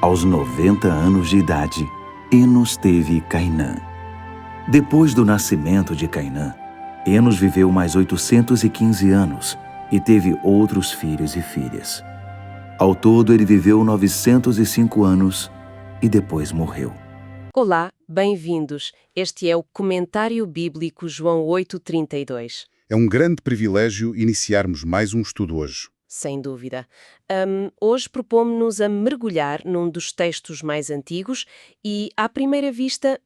Aos 90 anos de idade, Enos teve Cainã. Depois do nascimento de Cainã, Enos viveu mais 815 anos e teve outros filhos e filhas. Ao todo, ele viveu 905 anos e depois morreu. Olá, bem-vindos. Este é o Comentário Bíblico João 8:32. É um grande privilégio iniciarmos mais um estudo hoje. Sem dúvida. Hoje propomos-nos a mergulhar num dos textos mais antigos e, à primeira vista,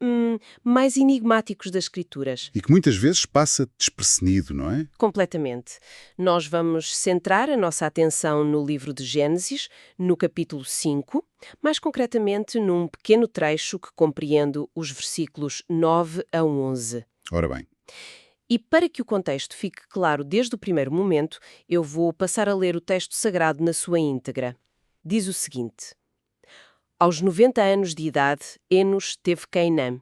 mais enigmáticos das Escrituras. E que muitas vezes passa despercebido, não é? Completamente. Nós vamos centrar a nossa atenção no livro de Gênesis, no capítulo 5, mais concretamente num pequeno trecho que compreende os versículos 9 a 11. Ora bem, E para que o contexto fique claro desde o primeiro momento, eu vou passar a ler o texto sagrado na sua íntegra. Diz o seguinte: Aos 90 anos de idade, Enos teve Cainã.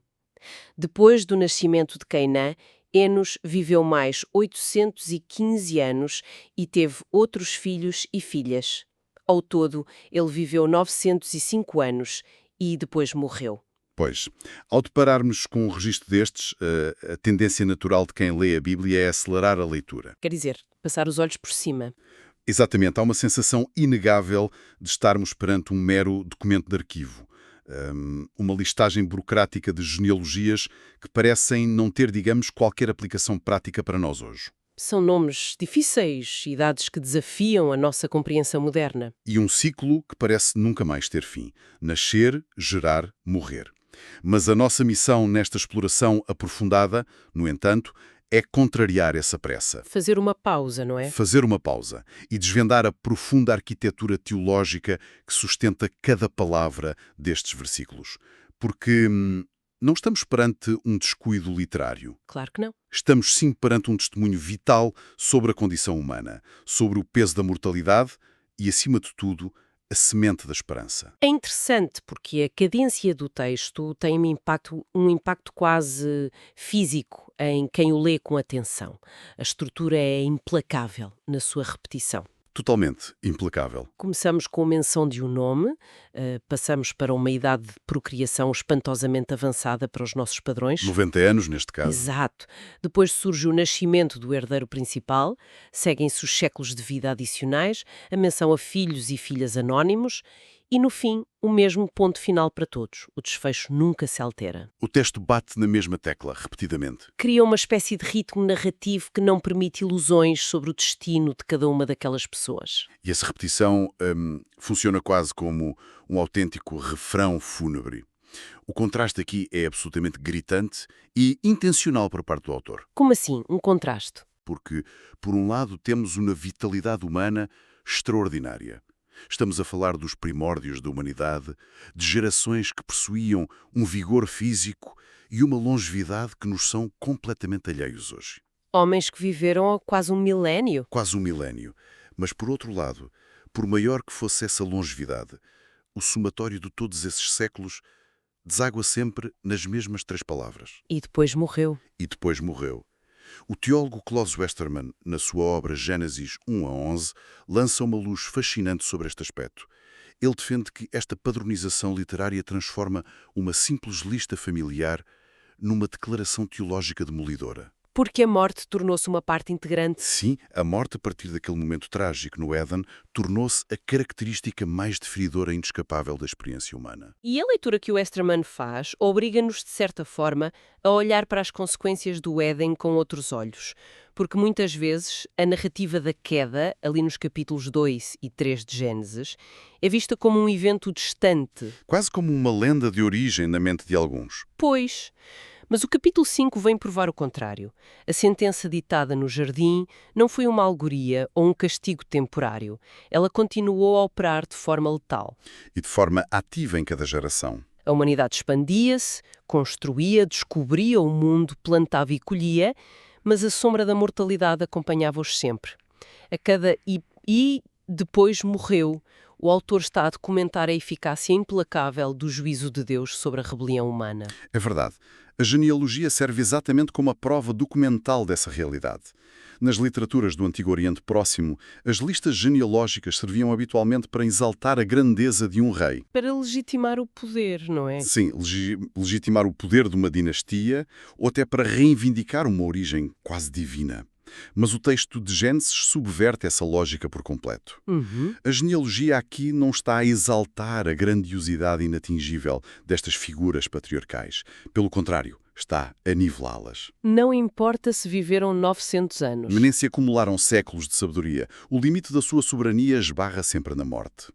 Depois do nascimento de Cainã, Enos viveu mais 815 anos e teve outros filhos e filhas. Ao todo, ele viveu 905 anos e depois morreu. pois, ao depararmos com um registro destes, a tendência natural de quem lê a Bíblia é acelerar a leitura. Quer dizer, passar os olhos por cima. Exatamente, há uma sensação inegável de estarmos perante um mero documento de arquivo. Uma listagem burocrática de genealogias que parecem não ter, digamos, qualquer aplicação prática para nós hoje. São nomes difíceis, idades que desafiam a nossa compreensão moderna. E um ciclo que parece nunca mais ter fim. Nascer, gerar, morrer. Mas a nossa missão nesta exploração aprofundada, no entanto, é contrariar essa pressa. Fazer uma pausa, não é? Fazer uma pausa e desvendar a profunda arquitetura teológica que sustenta cada palavra destes versículos. Porque não estamos perante um descuido literário. Claro que não. Estamos sim perante um testemunho vital sobre a condição humana, sobre o peso da mortalidade e, acima de tudo, a semente da esperança. É interessante porque a cadência do texto tem um impacto quase físico em quem o lê com atenção. A estrutura é implacável na sua repetição. Totalmente implacável. Começamos com a menção de um nome, passamos para uma idade de procriação espantosamente avançada para os nossos padrões. 90 anos, neste caso. Exato. Depois surge o nascimento do herdeiro principal, seguem-se os séculos de vida adicionais, a menção a filhos e filhas anónimos e, no fim, o mesmo ponto final para todos. O desfecho nunca se altera. O texto bate na mesma tecla, repetidamente. Cria uma espécie de ritmo narrativo que não permite ilusões sobre o destino de cada uma daquelas pessoas. E essa repetição funciona quase como um autêntico refrão fúnebre. O contraste aqui é absolutamente gritante e intencional por parte do autor. Como assim? Um contraste? Porque, por um lado, temos uma vitalidade humana extraordinária. Estamos a falar dos primórdios da humanidade, de gerações que possuíam um vigor físico e uma longevidade que nos são completamente alheios hoje. Homens que viveram há quase um milénio. Quase um milénio. Mas, por outro lado, por maior que fosse essa longevidade, o somatório de todos esses séculos deságua sempre nas mesmas 3 palavras. E depois morreu. E depois morreu. O teólogo Klaus Westermann, na sua obra Gênesis 1 a 11, lança uma luz fascinante sobre este aspecto. Ele defende que esta padronização literária transforma uma simples lista familiar numa declaração teológica demolidora. Porque a morte tornou-se uma parte integrante. Sim, a morte, a partir daquele momento trágico no Éden, tornou-se a característica mais definidora e inescapável da experiência humana. E a leitura que o Westermann faz obriga-nos, de certa forma, a olhar para as consequências do Éden com outros olhos. Porque muitas vezes a narrativa da queda, ali nos capítulos 2 e 3 de Gênesis, é vista como um evento distante. Quase como uma lenda de origem na mente de alguns. Pois. Mas o capítulo 5 vem provar o contrário. A sentença ditada no jardim não foi uma alegoria ou um castigo temporário. Ela continuou a operar de forma letal. E de forma ativa em cada geração. A humanidade expandia-se, construía, descobria o mundo, plantava e colhia, mas a sombra da mortalidade acompanhava-os sempre. E depois morreu. O autor está a documentar a eficácia implacável do juízo de Deus sobre a rebelião humana. É verdade. A genealogia serve exatamente como a prova documental dessa realidade. Nas literaturas do Antigo Oriente Próximo, as listas genealógicas serviam habitualmente para exaltar a grandeza de um rei. Para legitimar o poder, não é? Sim, legitimar o poder de uma dinastia ou até para reivindicar uma origem quase divina. Mas o texto de Gênesis subverte essa lógica por completo. A genealogia aqui não está a exaltar a grandiosidade inatingível destas figuras patriarcais. Pelo contrário, está a nivelá-las. Não importa se viveram 900 anos. Nem se acumularam séculos de sabedoria. O limite da sua soberania esbarra sempre na morte.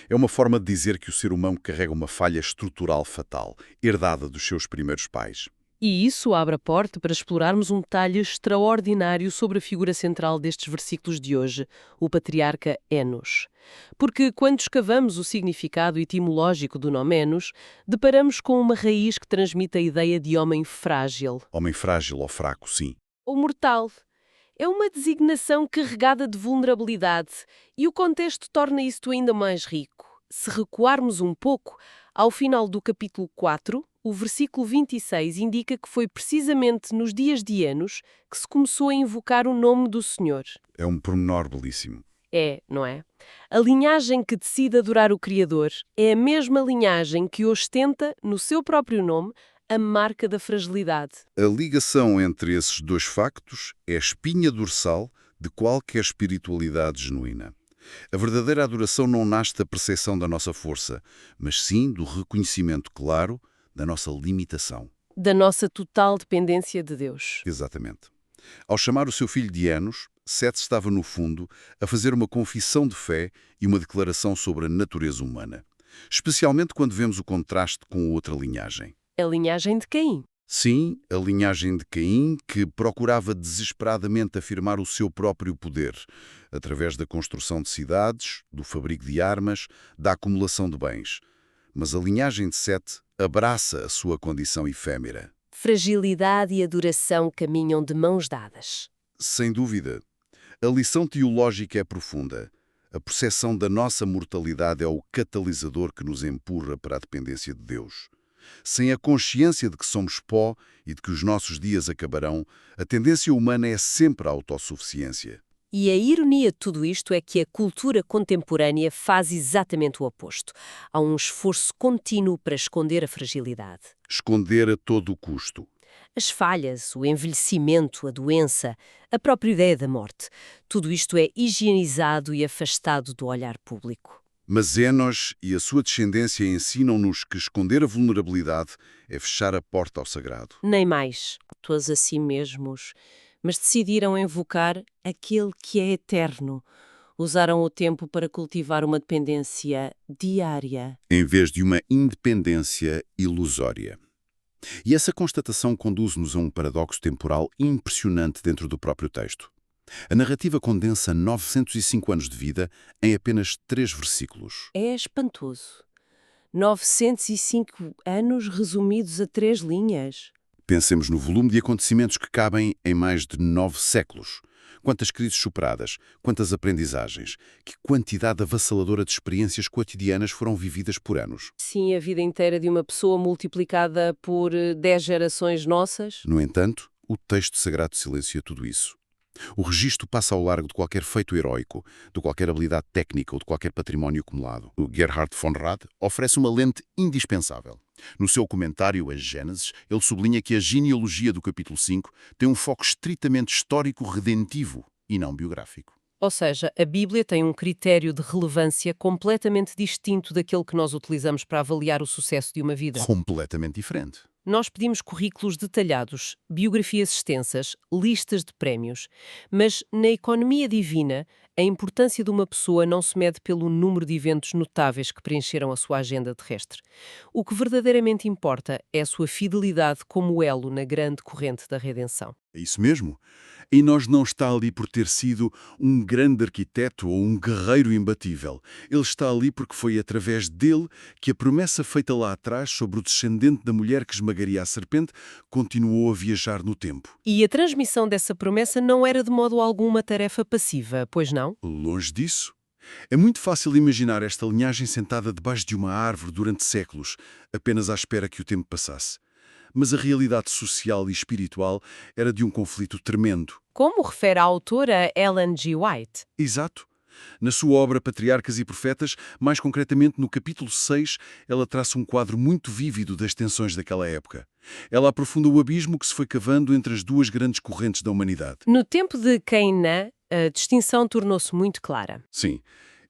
É uma forma de dizer que o ser humano carrega uma falha estrutural fatal, herdada dos seus primeiros pais. E isso abre a porta para explorarmos um detalhe extraordinário sobre a figura central destes versículos de hoje, o patriarca Enos. Porque quando escavamos o significado etimológico do nome Enos, deparamos com uma raiz que transmite a ideia de homem frágil. Homem frágil ou fraco, sim. Ou mortal. É uma designação carregada de vulnerabilidade e o contexto torna isto ainda mais rico. Se recuarmos um pouco, ao final do capítulo 4, o versículo 26 indica que foi precisamente nos dias de Enos que se começou a invocar o nome do Senhor. É um pormenor belíssimo. É, não é? A linhagem que decide adorar o Criador é a mesma linhagem que ostenta, no seu próprio nome, a marca da fragilidade. A ligação entre esses dois factos é a espinha dorsal de qualquer espiritualidade genuína. A verdadeira adoração não nasce da percepção da nossa força, mas sim do reconhecimento claro da nossa limitação. Da nossa total dependência de Deus. Exatamente. Ao chamar o seu filho de Enos, Sete estava, no fundo, a fazer uma confissão de fé e uma declaração sobre a natureza humana. Especialmente quando vemos o contraste com outra linhagem. A linhagem de Caim. Sim, a linhagem de Caim, que procurava desesperadamente afirmar o seu próprio poder, através da construção de cidades, do fabrico de armas, da acumulação de bens. Mas a linhagem de Sete abraça a sua condição efêmera. Fragilidade e adoração caminham de mãos dadas. Sem dúvida. A lição teológica é profunda. A percepção da nossa mortalidade é o catalisador que nos empurra para a dependência de Deus. Sem a consciência de que somos pó e de que os nossos dias acabarão, a tendência humana é sempre a autossuficiência. E a ironia de tudo isto é que a cultura contemporânea faz exatamente o oposto. Há um esforço contínuo para esconder a fragilidade. Esconder a todo o custo. As falhas, o envelhecimento, a doença, a própria ideia da morte, tudo isto é higienizado e afastado do olhar público. Mas Enos e a sua descendência ensinam-nos que esconder a vulnerabilidade é fechar a porta ao sagrado. Nem mais, todos a si mesmos, mas decidiram invocar aquele que é eterno. Usaram o tempo para cultivar uma dependência diária. Em vez de uma independência ilusória. E essa constatação conduz-nos a um paradoxo temporal impressionante dentro do próprio texto. A narrativa condensa 905 anos de vida em apenas 3 versículos. É espantoso. 905 anos resumidos a 3 linhas. Pensemos no volume de acontecimentos que cabem em mais de 9 séculos. Quantas crises superadas, quantas aprendizagens, que quantidade avassaladora de experiências cotidianas foram vividas por anos. Sim, a vida inteira de uma pessoa multiplicada por 10 gerações nossas. No entanto, o texto sagrado silencia tudo isso. O registro passa ao largo de qualquer feito heróico, de qualquer habilidade técnica ou de qualquer património acumulado. O Gerhard von Rad oferece uma lente indispensável. No seu comentário a Gênesis, ele sublinha que a genealogia do capítulo 5 tem um foco estritamente histórico-redentivo e não biográfico. Ou seja, a Bíblia tem um critério de relevância completamente distinto daquele que nós utilizamos para avaliar o sucesso de uma vida. Completamente diferente. Nós pedimos currículos detalhados, biografias extensas, listas de prémios. Mas, na economia divina, a importância de uma pessoa não se mede pelo número de eventos notáveis que preencheram a sua agenda terrestre. O que verdadeiramente importa é a sua fidelidade como elo na grande corrente da redenção. É isso mesmo. E nós não está ali por ter sido um grande arquiteto ou um guerreiro imbatível. Ele está ali porque foi através dele que a promessa feita lá atrás sobre o descendente da mulher que esmagaria a serpente continuou a viajar no tempo. E a transmissão dessa promessa não era de modo algum uma tarefa passiva, pois não? Longe disso. É muito fácil imaginar esta linhagem sentada debaixo de uma árvore durante séculos, apenas à espera que o tempo passasse. Mas a realidade social e espiritual era de um conflito tremendo. Como refere a autora Ellen G. White. Exato. Na sua obra Patriarcas e Profetas, mais concretamente no capítulo 6, ela traça um quadro muito vívido das tensões daquela época. Ela aprofunda o abismo que se foi cavando entre as duas grandes correntes da humanidade. No tempo de Cainã, a distinção tornou-se muito clara. Sim,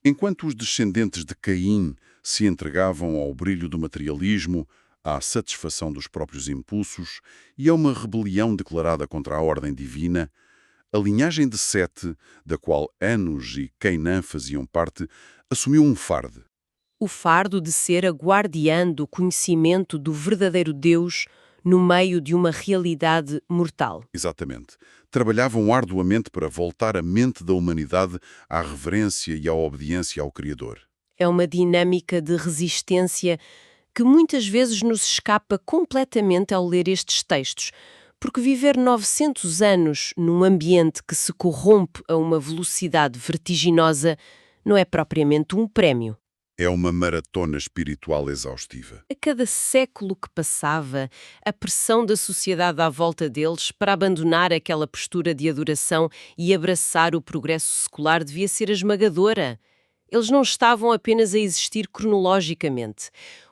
enquanto os descendentes de Caim se entregavam ao brilho do materialismo, à satisfação dos próprios impulsos e a uma rebelião declarada contra a ordem divina, a linhagem de Sete, da qual Enos e Cainã faziam parte, assumiu um fardo. O fardo de ser a guardiã do conhecimento do verdadeiro Deus no meio de uma realidade mortal. Exatamente. Trabalhavam arduamente para voltar a mente da humanidade à reverência e à obediência ao Criador. É uma dinâmica de resistência que muitas vezes nos escapa completamente ao ler estes textos, porque viver 900 anos num ambiente que se corrompe a uma velocidade vertiginosa não é propriamente um prémio. É uma maratona espiritual exaustiva. A cada século que passava, a pressão da sociedade à volta deles para abandonar aquela postura de adoração e abraçar o progresso secular devia ser esmagadora. Eles não estavam apenas a existir cronologicamente.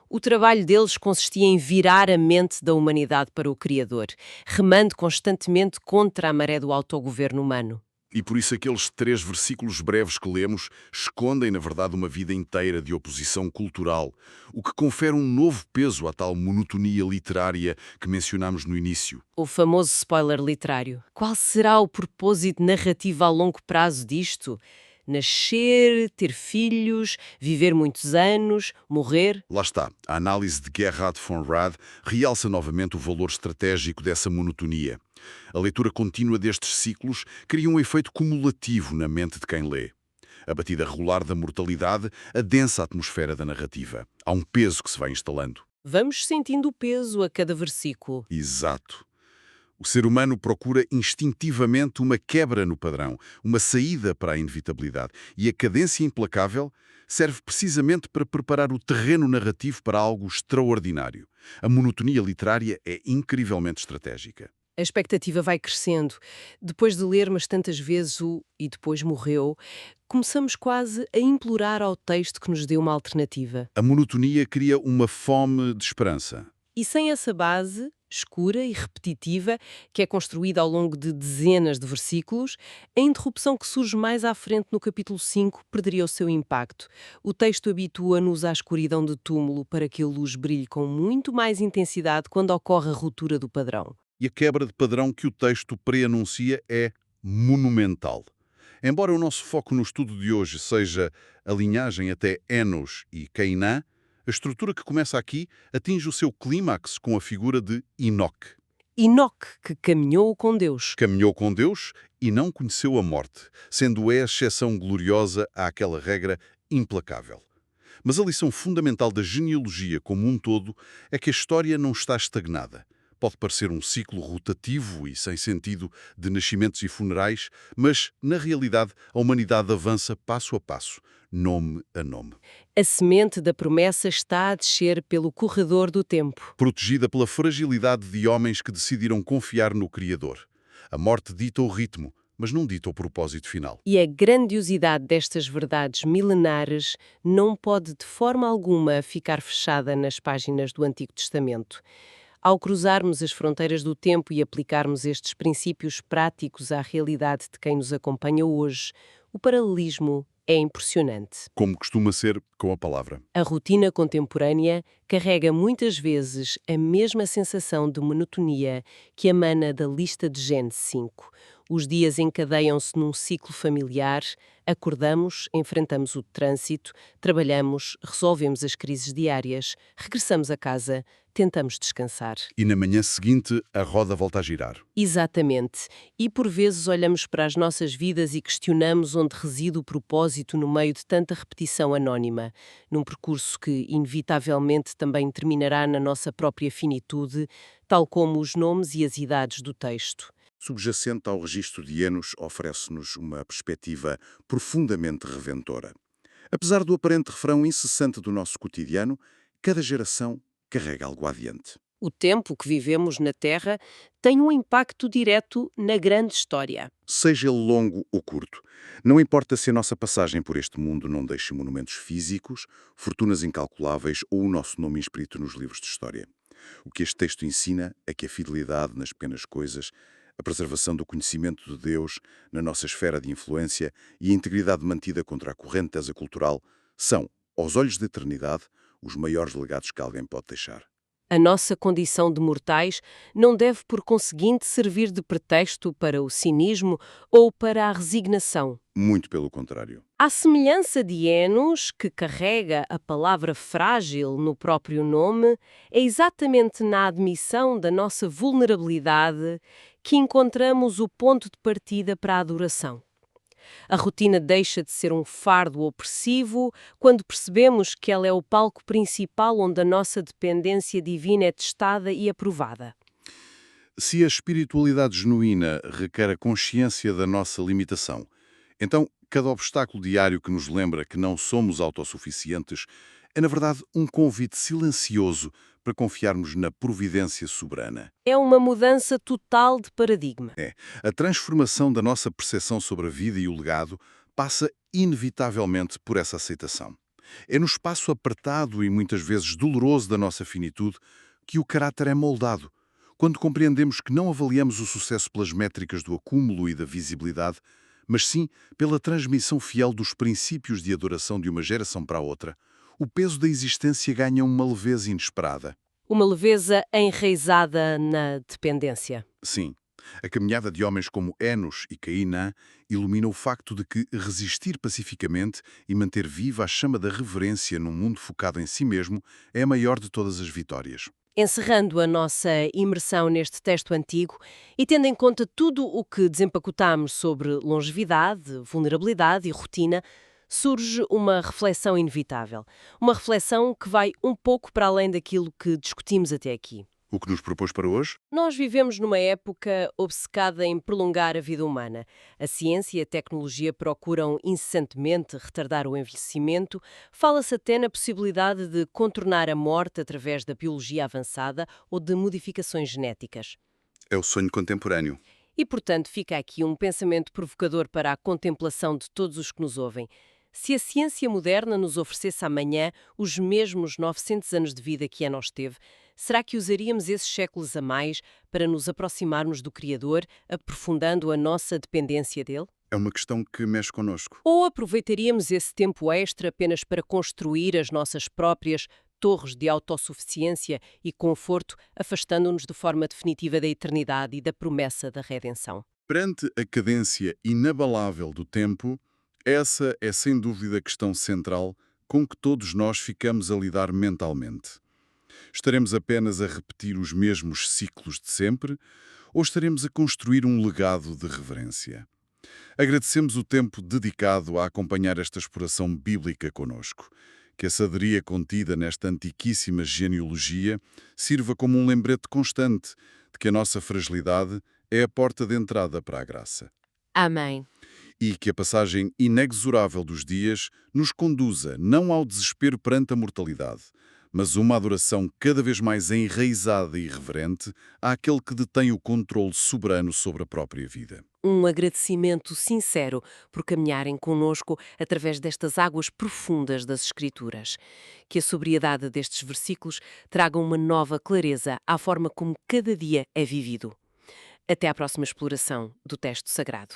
O trabalho deles consistia em virar a mente da humanidade para o Criador, remando constantemente contra a maré do autogoverno humano. E por isso aqueles 3 versículos breves que lemos escondem, na verdade, uma vida inteira de oposição cultural, o que confere um novo peso à tal monotonia literária que mencionámos no início. O famoso spoiler literário. Qual será o propósito narrativo a longo prazo disto? Nascer, ter filhos, viver muitos anos, morrer? Lá está, a análise de Gerhard von Rad realça novamente o valor estratégico dessa monotonia. A leitura contínua destes ciclos cria um efeito cumulativo na mente de quem lê. A batida regular da mortalidade adensa a atmosfera da narrativa. Há um peso que se vai instalando. Vamos sentindo o peso a cada versículo. Exato. O ser humano procura instintivamente uma quebra no padrão, uma saída para a inevitabilidade. E a cadência implacável serve precisamente para preparar o terreno narrativo para algo extraordinário. A monotonia literária é incrivelmente estratégica. A expectativa vai crescendo. Depois de lermos tantas vezes o "e depois morreu", começamos quase a implorar ao texto que nos dê uma alternativa. A monotonia cria uma fome de esperança. E sem essa base, escura e repetitiva, que é construída ao longo de dezenas de versículos, a interrupção que surge mais à frente no capítulo 5 perderia o seu impacto. O texto habitua-nos à escuridão de túmulo para que a luz brilhe com muito mais intensidade quando ocorre a ruptura do padrão. E a quebra de padrão que o texto preanuncia é monumental. Embora o nosso foco no estudo de hoje seja a linhagem até Enos e Cainã, a estrutura que começa aqui atinge o seu clímax com a figura de Enoque. Enoque, que caminhou com Deus. Caminhou com Deus e não conheceu a morte, sendo a exceção gloriosa àquela regra implacável. Mas a lição fundamental da genealogia como um todo é que a história não está estagnada. Pode parecer um ciclo rotativo e sem sentido de nascimentos e funerais, mas, na realidade, a humanidade avança passo a passo, nome a nome. A semente da promessa está a descer pelo corredor do tempo. Protegida pela fragilidade de homens que decidiram confiar no Criador. A morte dita o ritmo, mas não dita o propósito final. E a grandiosidade destas verdades milenares não pode de forma alguma ficar fechada nas páginas do Antigo Testamento. Ao cruzarmos as fronteiras do tempo e aplicarmos estes princípios práticos à realidade de quem nos acompanha hoje, o paralelismo é impressionante. Como costuma ser com a palavra. A rotina contemporânea carrega muitas vezes a mesma sensação de monotonia que emana da lista de Gênesis 5. Os dias encadeiam-se num ciclo familiar, acordamos, enfrentamos o trânsito, trabalhamos, resolvemos as crises diárias, regressamos a casa, tentamos descansar. E na manhã seguinte, a roda volta a girar. Exatamente. E por vezes olhamos para as nossas vidas e questionamos onde reside o propósito no meio de tanta repetição anónima, num percurso que, inevitavelmente, também terminará na nossa própria finitude, tal como os nomes e as idades do texto. Subjacente ao registro de Enos, oferece-nos uma perspectiva profundamente redentora. Apesar do aparente refrão incessante do nosso cotidiano, cada geração carrega algo adiante. O tempo que vivemos na Terra tem um impacto direto na grande história. Seja ele longo ou curto, não importa se a nossa passagem por este mundo não deixe monumentos físicos, fortunas incalculáveis ou o nosso nome inscrito nos livros de história. O que este texto ensina é que a fidelidade nas pequenas coisas, a preservação do conhecimento de Deus na nossa esfera de influência e a integridade mantida contra a correnteza cultural são, aos olhos da eternidade, os maiores legados que alguém pode deixar. A nossa condição de mortais não deve, por conseguinte, servir de pretexto para o cinismo ou para a resignação. Muito pelo contrário. À semelhança de Enos, que carrega a palavra frágil no próprio nome, é exatamente na admissão da nossa vulnerabilidade que encontramos o ponto de partida para a adoração. A rotina deixa de ser um fardo opressivo quando percebemos que ela é o palco principal onde a nossa dependência divina é testada e aprovada. Se a espiritualidade genuína requer a consciência da nossa limitação, então cada obstáculo diário que nos lembra que não somos autossuficientes é, na verdade, um convite silencioso para confiarmos na providência soberana. É uma mudança total de paradigma. A transformação da nossa percepção sobre a vida e o legado passa inevitavelmente por essa aceitação. É no espaço apertado e muitas vezes doloroso da nossa finitude que o caráter é moldado. Quando compreendemos que não avaliamos o sucesso pelas métricas do acúmulo e da visibilidade, mas sim pela transmissão fiel dos princípios de adoração de uma geração para a outra, o peso da existência ganha uma leveza inesperada. Uma leveza enraizada na dependência. Sim, a caminhada de homens como Enos e Cainã ilumina o facto de que resistir pacificamente e manter viva a chama da reverência num mundo focado em si mesmo é a maior de todas as vitórias. Encerrando a nossa imersão neste texto antigo e tendo em conta tudo o que desempacotámos sobre longevidade, vulnerabilidade e rotina, surge uma reflexão inevitável. Uma reflexão que vai um pouco para além daquilo que discutimos até aqui. O que nos propôs para hoje? Nós vivemos numa época obcecada em prolongar a vida humana. A ciência e a tecnologia procuram incessantemente retardar o envelhecimento. Fala-se até na possibilidade de contornar a morte através da biologia avançada ou de modificações genéticas. É o sonho contemporâneo. E, portanto, fica aqui um pensamento provocador para a contemplação de todos os que nos ouvem. Se a ciência moderna nos oferecesse amanhã os mesmos 900 anos de vida que Enos teve, será que usaríamos esses séculos a mais para nos aproximarmos do Criador, aprofundando a nossa dependência dele? É uma questão que mexe connosco. Ou aproveitaríamos esse tempo extra apenas para construir as nossas próprias torres de autossuficiência e conforto, afastando-nos de forma definitiva da eternidade e da promessa da redenção? Perante a cadência inabalável do tempo, essa é sem dúvida a questão central com que todos nós ficamos a lidar mentalmente. Estaremos apenas a repetir os mesmos ciclos de sempre ou estaremos a construir um legado de reverência? Agradecemos o tempo dedicado a acompanhar esta exploração bíblica conosco. Que a sabedoria contida nesta antiquíssima genealogia sirva como um lembrete constante de que a nossa fragilidade é a porta de entrada para a graça. Amém. E que a passagem inexorável dos dias nos conduza não ao desespero perante a mortalidade, mas uma adoração cada vez mais enraizada e reverente àquele que detém o controle soberano sobre a própria vida. Um agradecimento sincero por caminharem conosco através destas águas profundas das Escrituras. Que a sobriedade destes versículos traga uma nova clareza à forma como cada dia é vivido. Até à próxima exploração do texto sagrado.